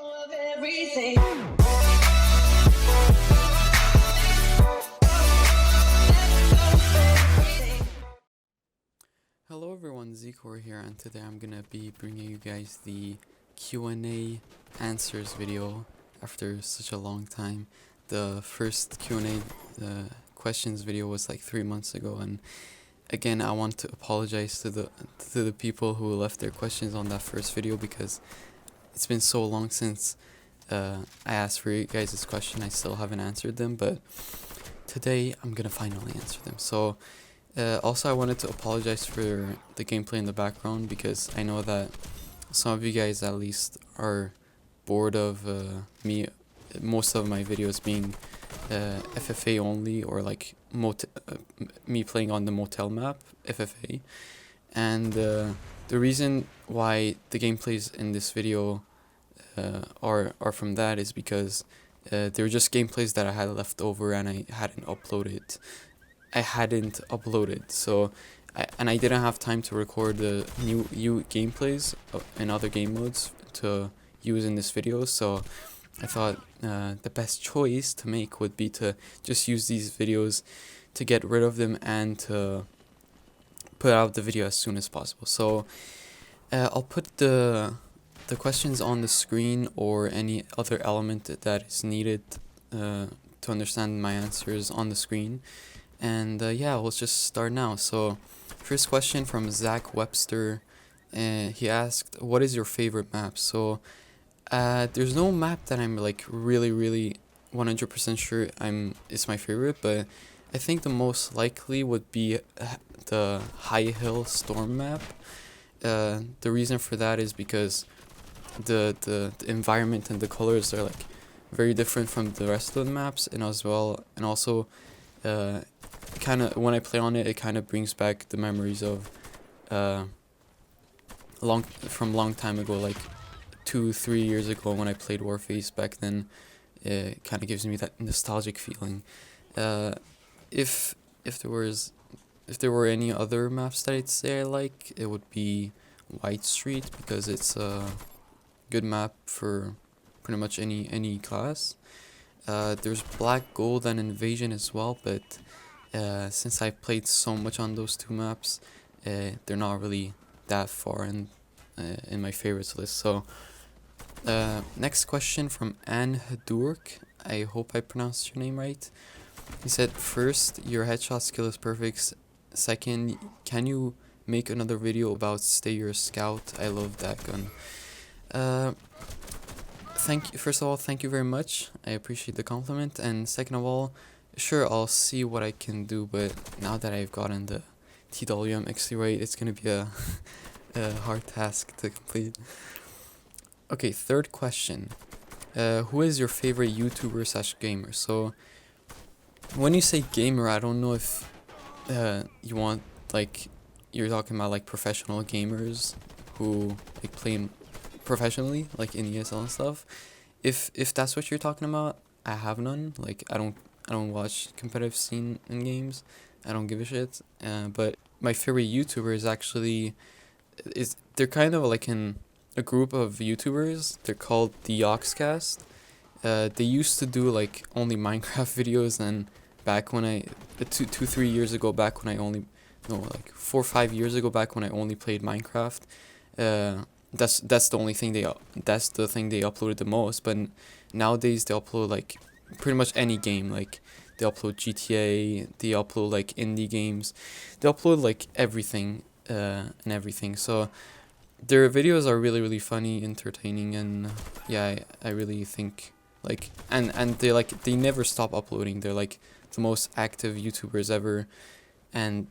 of everything. Hello everyone, Zikor here, and today I'm gonna be bringing you guys the Q&A answers video after such a long time. The first Q&A questions video was like 3 months ago, and again I want to apologize to the people who left their questions on that first video because it's been so long since I asked for you guys' question. I still haven't answered them, but today I'm gonna finally answer them. So also I wanted to apologize for the gameplay in the background because I know that some of you guys at least are bored of most of my videos being FFA only, or like me playing on the motel map, FFA. And the reason why the gameplays in this video are from that is because they were just gameplays that I had left over and I hadn't uploaded. So I didn't have time to record the new gameplays and other game modes to use in this video, so I thought the best choice to make would be to just use these videos to get rid of them and to put out the video as soon as possible. So I'll put the questions on the screen, or any other element that is needed to understand my answers on the screen. And yeah, let's just start now. So first question from Zach Webster, he asked, what is your favorite map? So there's no map that I'm like really 100% sure is my favorite, but I think the most likely would be the High Hill Storm map. The reason for that is because the environment and the colors are like very different from the rest of the maps, and also kind of when I play on it, it kind of brings back the memories of long time ago, like 2-3 years ago when I played Warface back then. It kind of gives me that nostalgic feeling. If there were any other maps that I'd say I like, it would be White Street, because it's a good map for pretty much any class. There's Black Gold and Invasion as well, but since I played so much on those two maps, they're not really that far in my favorites list. So next question from Anne Hadurk. I hope I pronounced your name right. He said, first, your headshot skill is perfect. Second, can you make another video about Stay Your Scout? I love that gun. First of all, thank you very much. I appreciate the compliment. And second of all, sure, I'll see what I can do, but now that I've gotten the TWM XT rate, it's gonna be a hard task to complete. Okay, third question. Who is your favorite YouTuber / gamer? So when you say gamer, I don't know if you want, like, you're talking about like professional gamers who like play professionally, like in ESL and stuff. If that's what you're talking about, I have none. Like I don't watch competitive scene in games. I don't give a shit. But my favorite YouTuber is actually they're kind of like in a group of YouTubers. They're called the Oxcast. They used to do like only Minecraft videos, and back when 3 years ago, back when I only, no, like 4 or 5 years ago, back when I only played Minecraft, that's the thing they uploaded the most. But nowadays they upload like pretty much any game. Like they upload GTA, they upload like indie games, they upload like everything and everything. So their videos are really funny, entertaining, and yeah, I really think like and they never stop uploading. They're like the most active YouTubers ever, and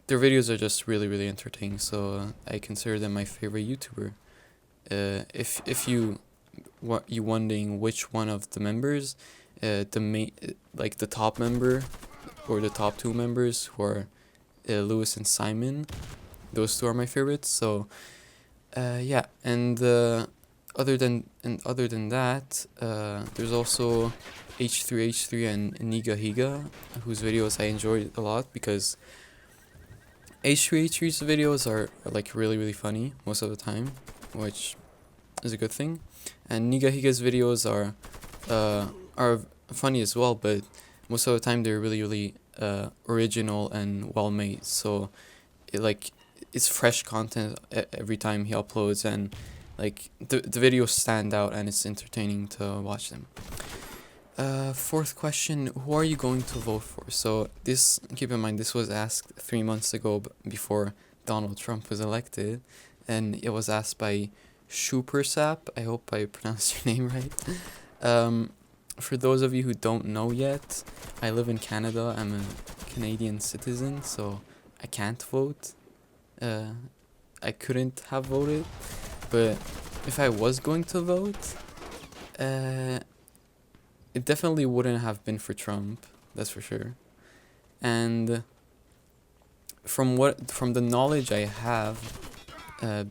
their videos are just really entertaining. So I consider them my favorite YouTuber. If you wondering which one of the members, the main, like the top member or the top two members, who are Lewis and Simon, those two are my favorites. So yeah, and other than that, there's also H3H3 and Niga Higa, whose videos I enjoyed a lot because H3H3's videos are like really funny most of the time, which is a good thing. And Nigahiga's videos are funny as well, but most of the time they're really original and well made. So it's fresh content every time he uploads, and like the videos stand out and it's entertaining to watch them. Fourth question, who are you going to vote for? So this, keep in mind, this was asked 3 months ago before Donald Trump was elected, and it was asked by Shupersap. I hope I pronounced your name right. For those of you who don't know yet, I live in Canada. I'm a Canadian citizen, so I can't vote. I couldn't have voted, but if I was going to vote, it definitely wouldn't have been for Trump, that's for sure. And from the knowledge I have,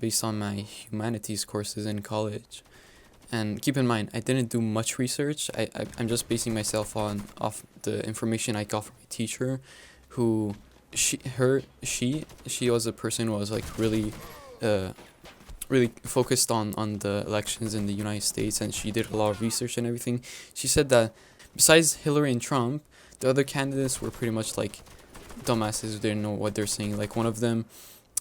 based on my humanities courses in college, and keep in mind, I didn't do much research. I'm just basing myself off the information I got from my teacher, who she was a person who was like really focused on the elections in the United States, and she did a lot of research and everything. She said that besides Hillary and Trump, the other candidates were pretty much like dumbasses who didn't know what they're saying. Like one of them,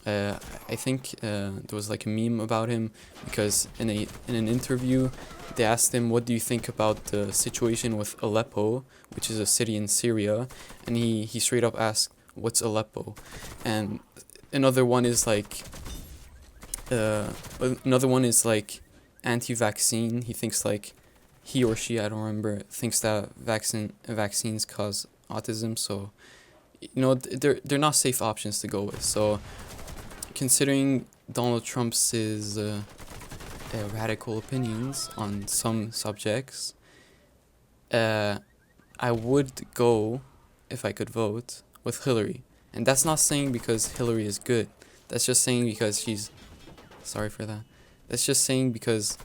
I think there was like a meme about him because in an interview they asked him, what do you think about the situation with Aleppo, which is a city in Syria, and he straight up asked, what's Aleppo? And another one is like anti-vaccine. He thinks like, he or she, I don't remember, thinks that vaccines cause autism. So they're not safe options to go with. So considering Donald Trump's radical opinions on some subjects, I would go, if I could vote, with Hillary. And that's not saying because Hillary is good. That's just saying because she's... Sorry for that. That's just saying because...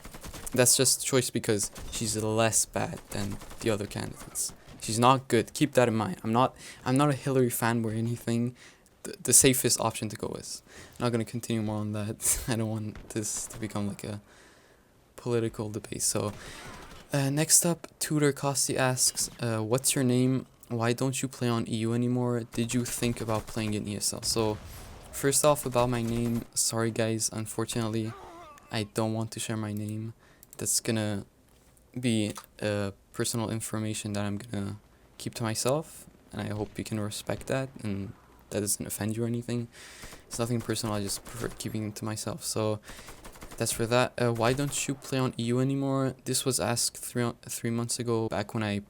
That's just choice because she's less bad than the other candidates. She's not good. Keep that in mind. I'm not a Hillary fan or anything. The safest option to go is. I'm not going to continue more on that. I don't want this to become like a political debate. So, next up, Tutor Costi asks, what's your name? Why don't you play on EU anymore? Did you think about playing in ESL? So, first off, about my name, sorry guys, unfortunately, I don't want to share my name. That's gonna be personal information that I'm gonna keep to myself, and I hope you can respect that, and that doesn't offend you or anything. It's nothing personal, I just prefer keeping it to myself. So that's for that. Why don't you play on EU anymore? This was asked 3 months ago, back when I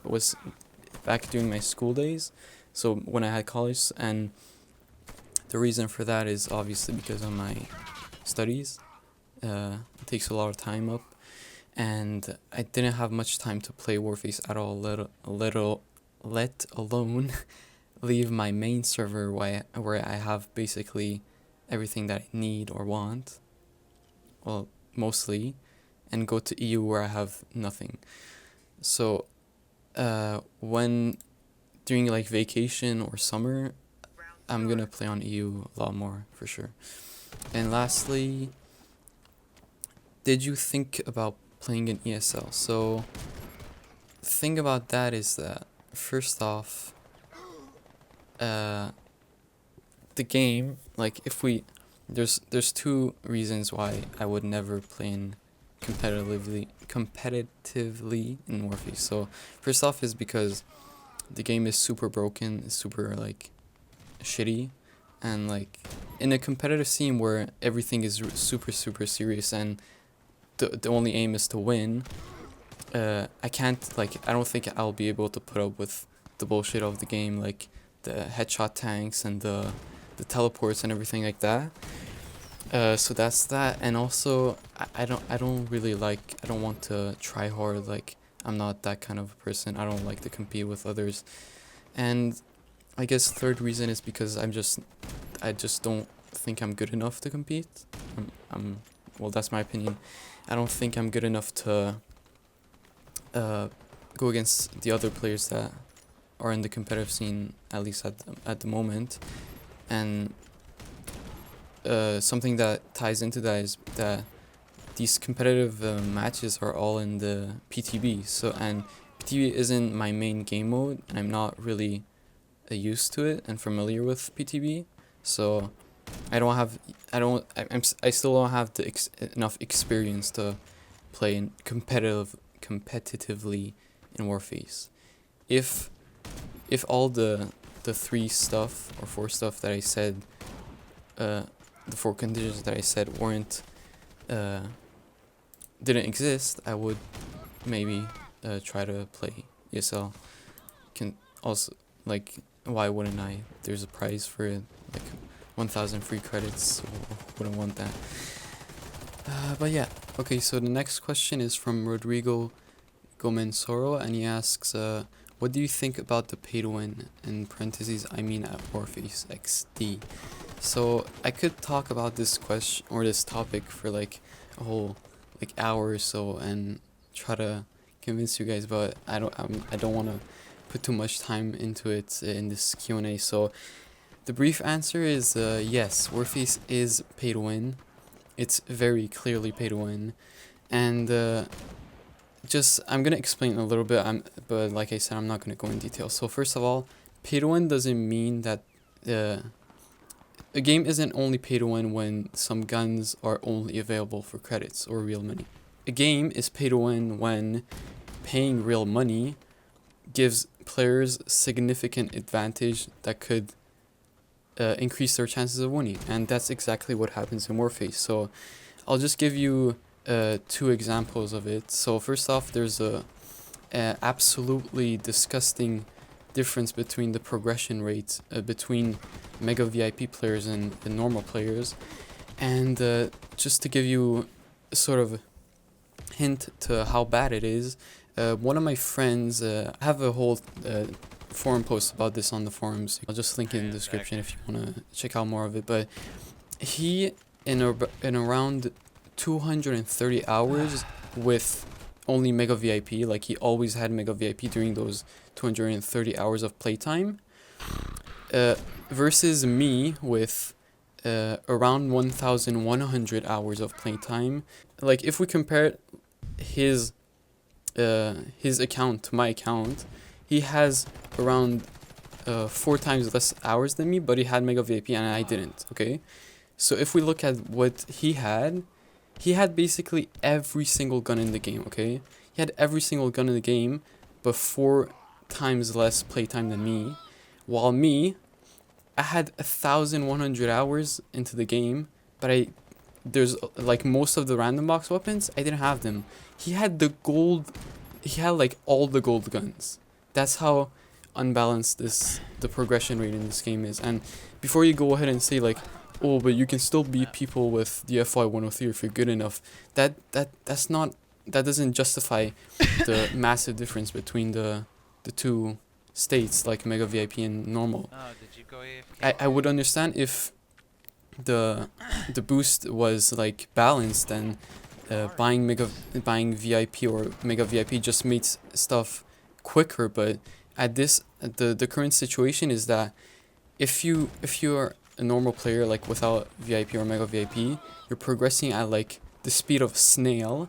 was back during my school days, so when I had college. And the reason for that is obviously because of my studies. It takes a lot of time up, and I didn't have much time to play Warface at all, let alone leave my main server where I have basically everything that I need or want, well, mostly, and go to EU where I have nothing. So when during like vacation or summer, I'm gonna play on EU a lot more for sure. And lastly, did you think about playing in ESL? So the thing about that is that first off, the game, like there's two reasons why I would never play in competitively in Warface. So first off is because the game is super broken, it's super like shitty, and like in a competitive scene where everything is super serious and the only aim is to win, I don't think I'll be able to put up with the bullshit of the game, like the headshot tanks and the teleports and everything like that. So that's that. And also I don't want to try hard. Like, I'm not that kind of a person. I don't like to compete with others. And I guess third reason is because I just don't think I'm good enough to compete. Well, that's my opinion. I don't think I'm good enough to go against the other players that are in the competitive scene, at least at the moment. And something that ties into that is that these competitive matches are all in the PTB. So, and PTB isn't my main game mode, and I'm not really used to it and familiar with PTB. So I still don't have enough experience to play competitively in Warface. If all the three stuff or four stuff that I said, the four conditions that I said weren't didn't exist, I would maybe try to play ESL. Can also, like, why wouldn't I? There's a prize for it, like 1,000 free credits, so wouldn't want that. But yeah, okay, so the next question is from Rodrigo Gomensoro, and he asks, what do you think about the pay to win, in parentheses, I mean at Warface XD? So I could talk about this question or this topic for like a whole like hour or so and try to convince you guys, but I don't want to put too much time into it in this Q&A. So the brief answer is yes, Warface is pay to win. It's very clearly pay to win, and I'm gonna explain a little bit. But like I said, I'm not gonna go in detail. So first of all, pay to win doesn't mean that a game isn't only pay to win when some guns are only available for credits or real money. A game is pay to win when paying real money gives players significant advantage that could increase their chances of winning, and that's exactly what happens in Warface. So I'll just give you two examples of it. So first off, there's a absolutely disgusting difference between the progression rates between Mega VIP players and the normal players, and just to give you a sort of hint to how bad it is, one of my friends, I have a whole forum post about this on the forums. I'll just link it in the description if you want to check out more of it. But he, in around 230 hours with only Mega VIP, like he always had Mega VIP during those 230 hours of playtime, versus me with around 1,100 hours of playtime. Like if we compare his account to my account, he has around 4 times less hours than me, but he had Mega VIP and I didn't. Okay, so if we look at what he had basically every single gun in the game. Okay, he had every single gun in the game, but 4 times less playtime than me, while me, I had 1,100 hours into the game, but there's like most of the random box weapons, I didn't have them. He had the gold, he had like all the gold guns. That's how unbalanced the progression rate in this game is. And before you go ahead and say like, oh, but you can still beat people with the FY 103 if you're good enough, that doesn't justify the massive difference between the two states, like Mega VIP and normal. Oh, did you go AFK? I would understand if the boost was like balanced and buying VIP or Mega VIP just makes stuff quicker, but at the current situation is that if you are a normal player, like without VIP or Mega VIP, you're progressing at like the speed of a snail,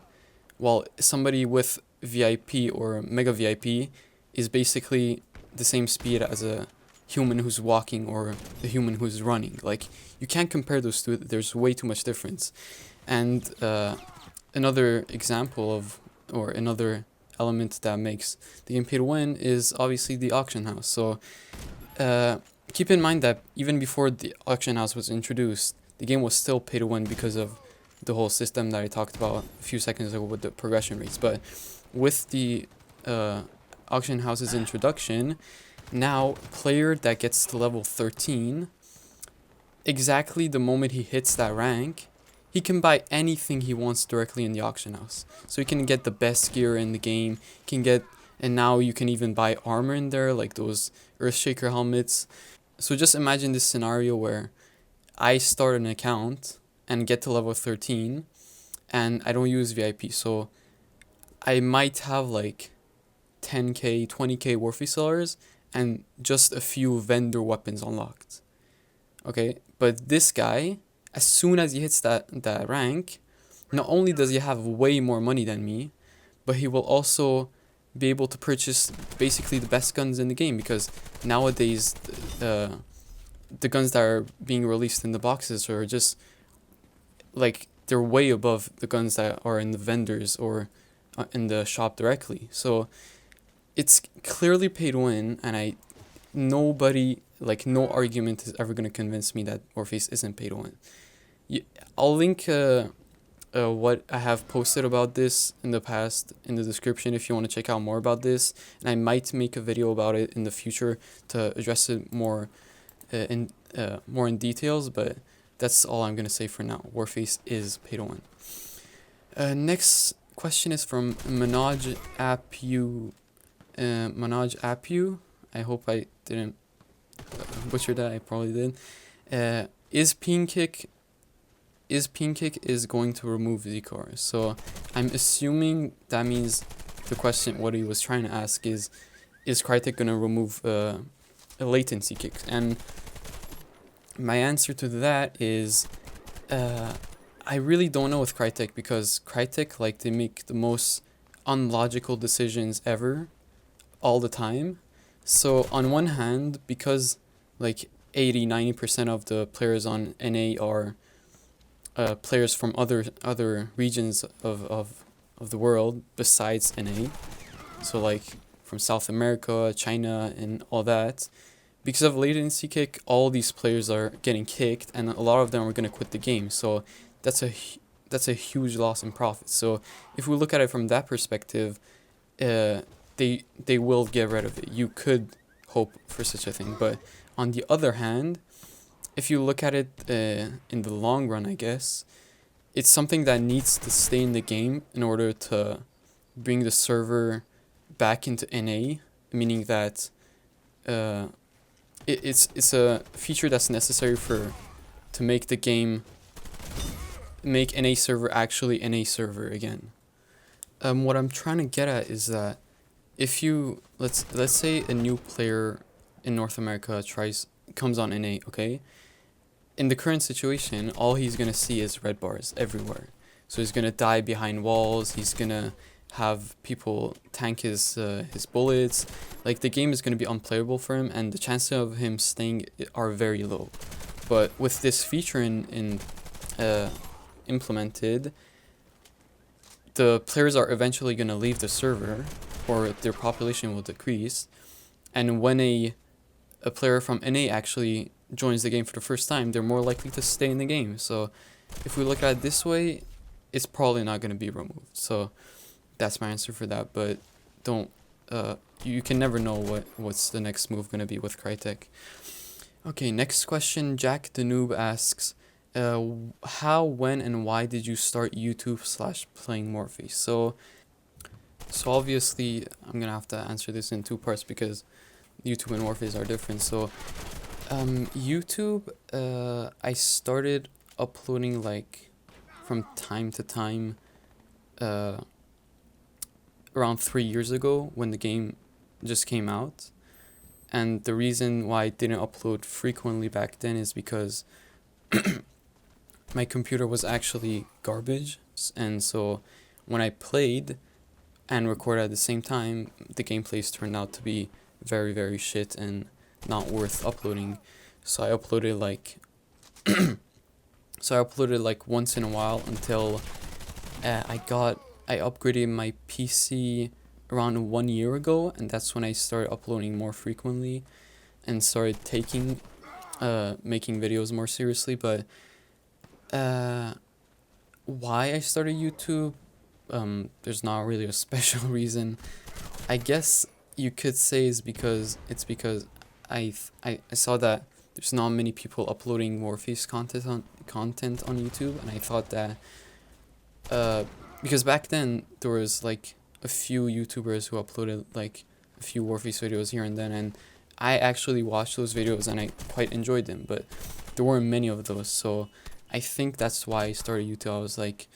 while somebody with VIP or Mega VIP is basically the same speed as a human who's walking or a human who's running. Like, you can't compare those two. There's way too much difference. And another example of, or another element that makes the game pay to win is obviously the auction house. So keep in mind that even before the auction house was introduced, the game was still pay to win because of the whole system that I talked about a few seconds ago with the progression rates. But with the auction house's introduction, now player that gets to level 13, exactly the moment he hits that rank, he can buy anything he wants directly in the auction house. So he can get the best gear in the game, and now you can even buy armor in there, like those Earthshaker helmets. So just imagine this scenario where I start an account and get to level 13 and I don't use VIP, so I might have like 10k, 20k Warface sellers and just a few vendor weapons unlocked. Okay, but this guy, as soon as he hits that rank, not only does he have way more money than me, but he will also be able to purchase basically the best guns in the game, because nowadays the guns that are being released in the boxes are just like, they're way above the guns that are in the vendors or in the shop directly. So it's clearly pay to win, and nobody, like, no argument is ever going to convince me that Warface isn't pay to win. I'll link what I have posted about this in the past in the description if you want to check out more about this, and I might make a video about it in the future to address it more in details, but that's all I'm gonna say for now. Warface is pay to win. Next question is from Manoj Apu. I hope I didn't butcher that. I probably did. Is Pinkik is going to remove Z-Core? So I'm assuming that means the question, what he was trying to ask is Crytek gonna remove a latency kick? And my answer to that is I really don't know with Crytek, because Crytek, like, they make the most unlogical decisions ever all the time. So on one hand, because like 80-90% of the players on NA are players from other regions of the world besides NA, so like from South America, China, and all that, because of latency kick, all these players are getting kicked, and a lot of them are going to quit the game. So that's a huge loss in profit. So if we look at it from that perspective, they will get rid of it. You could hope for such a thing, but on the other hand, if you look at it in the long run, I guess it's something that needs to stay in the game in order to bring the server back into NA, meaning that it's a feature that's necessary to make the game, make NA server actually NA server again. What I'm trying to get at is that if you let's say a new player in North America comes on NA, okay? In the current situation, all he's gonna see is red bars everywhere. So he's gonna die behind walls. He's gonna have people tank his bullets. Like, the game is gonna be unplayable for him, and the chances of him staying are very low. But with this feature implemented, the players are eventually gonna leave the server, or their population will decrease. And when a player from NA actually joins the game for the first time, they're more likely to stay in the game. So if we look at it this way, it's probably not going to be removed. So that's my answer for that. But don't you can never know what's the next move going to be with Crytek. Okay, next question. Jack the Noob asks, how, when, and why did you start YouTube / playing Warface? So obviously I'm gonna have to answer this in two parts, because YouTube and Warface are different. So YouTube, I started uploading like from time to time around 3 years ago when the game just came out. And the reason why I didn't upload frequently back then is because my computer was actually garbage, and so when I played and recorded at the same time, the gameplays turned out to be very, very shit and not worth uploading. So I uploaded like once in a while until I upgraded my PC around 1 year ago, and that's when I started uploading more frequently and started making videos more seriously. But why I started YouTube, there's not really a special reason. I guess you could say it's because I saw that there's not many people uploading Warface content on YouTube, and I thought that because back then there was like a few YouTubers who uploaded like a few Warface videos here and then, and I actually watched those videos and I quite enjoyed them, but there weren't many of those. So I think that's why I started YouTube. I was like,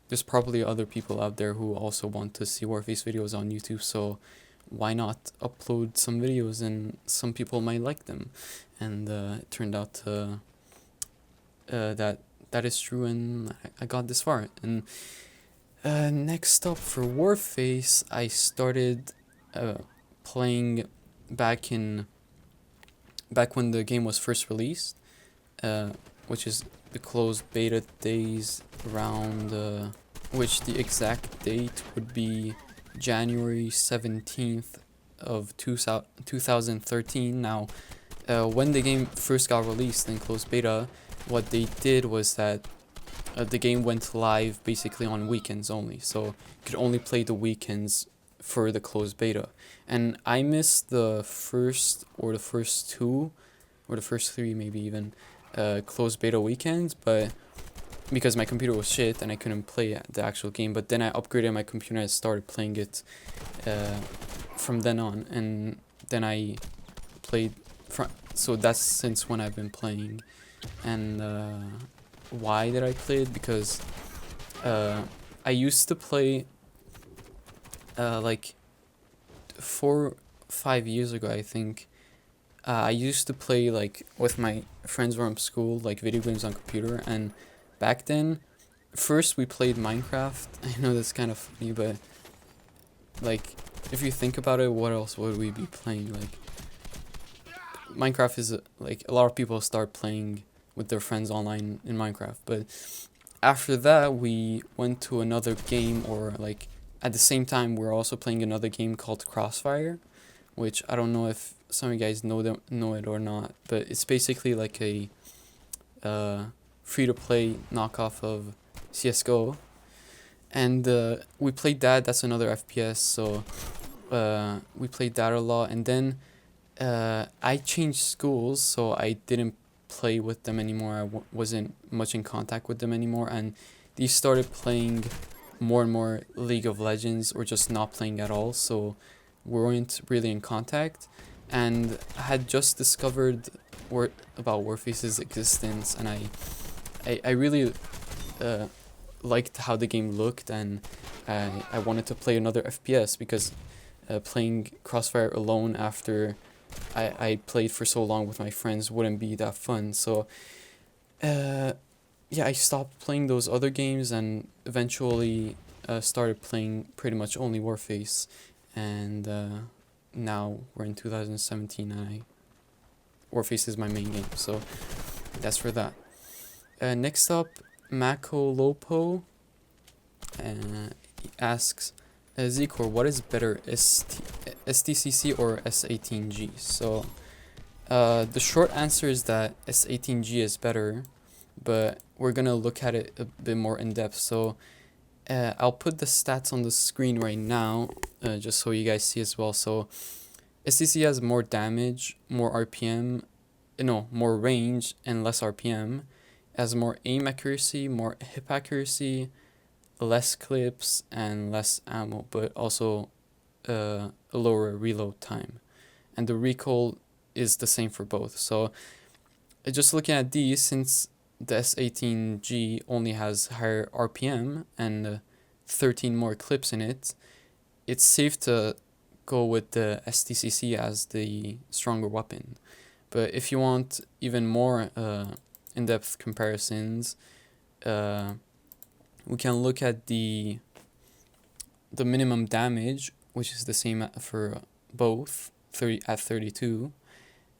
there's probably other people out there who also want to see Warface videos on YouTube, so why not upload some videos and some people might like them. And it turned out that that is true, and I got this far. And next up for Warface, I started playing back when the game was first released, which is the closed beta days around, which the exact date would be January 17th of 2013. Now, when the game first got released in closed beta, what they did was that the game went live basically on weekends only, so you could only play the weekends for the closed beta. And I missed the first two, or the first three maybe even, closed beta weekends, but because my computer was shit and I couldn't play the actual game. But then I upgraded my computer and started playing it from then on, and then I played so that's since when I've been playing. And why did I play it? Because I used to play like 4-5 years ago, I think. I used to play like with my friends from school, like video games on computer, and back then, first we played Minecraft. I know that's kind of funny, but like if you think about it, what else would we be playing? Like Minecraft is like a lot of people start playing with their friends online in Minecraft, but after that we went to another game, or like at the same time we're also playing another game called Crossfire, which I don't know if some of you guys know it or not, but it's basically like a free-to-play knockoff of CSGO, and we played that. That's another FPS, so we played that a lot. And then I changed schools, so I didn't play with them anymore. I wasn't much in contact with them anymore, and they started playing more and more League of Legends, or just not playing at all, so we weren't really in contact. And I had just discovered about Warface's existence, and I really liked how the game looked, and I wanted to play another FPS, because playing Crossfire alone after I played for so long with my friends wouldn't be that fun. So yeah, I stopped playing those other games and eventually started playing pretty much only Warface. And now we're in 2017 and Warface is my main game, so that's for that. Next up, Mako Lopo asks, Zcor, what is better, STCC or S18G? So the short answer is that S18G is better, but we're gonna look at it a bit more in depth. So I'll put the stats on the screen right now, just so you guys see as well. So STC has more damage, more RPM, more range and less RPM. It has more aim accuracy, more hip accuracy, less clips and less ammo, but also a lower reload time. And the recoil is the same for both. So just looking at these, since the S18G only has higher RPM and 13 more clips in it, it's safe to go with the STCC as the stronger weapon. But if you want even more in-depth comparisons, we can look at the minimum damage, which is the same for both, 32.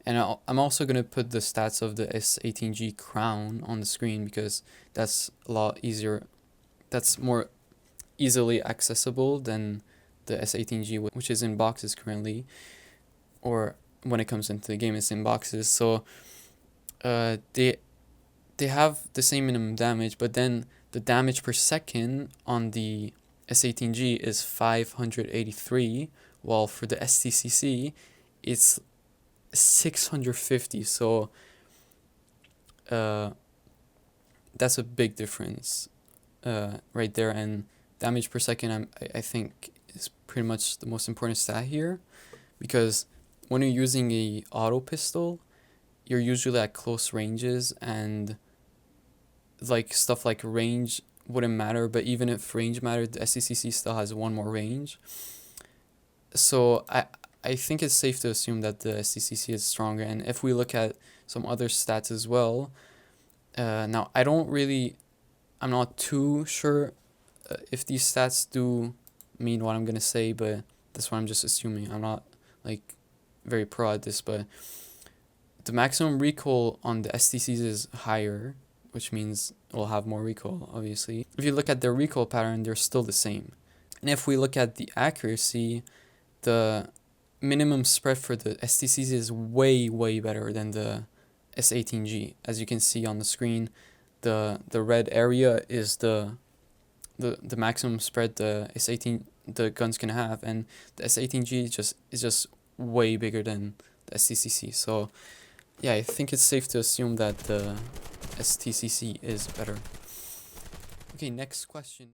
And I'm also going to put the stats of the S18G crown on the screen, because that's a lot easier. That's more easily accessible than the S18G, which is in boxes currently. Or when it comes into the game, it's in boxes. So they have the same minimum damage, but then the damage per second on the S18G is 583, while for the STCC, it's 650. So that's a big difference right there. And damage per second, I think, is pretty much the most important stat here, because when you're using a auto pistol, you're usually at close ranges, and like stuff like range wouldn't matter, but even if range mattered, the STCC still has one more range. So I think it's safe to assume that the STCC is stronger. And if we look at some other stats as well, Now I'm not too sure if these stats do mean what I'm gonna say, but that's what I'm just assuming. I'm not like very pro at this, but the maximum recoil on the STCs is higher, which means it will have more recoil, obviously. If you look at their recoil pattern, they're still the same. And if we look at the accuracy, the minimum spread for the STCs is way, way better than the S18G. As you can see on the screen, the red area is the maximum spread the guns can have, and the S18G is just way bigger than the STCC. So yeah, I think it's safe to assume that the STCC is better. Okay, next question.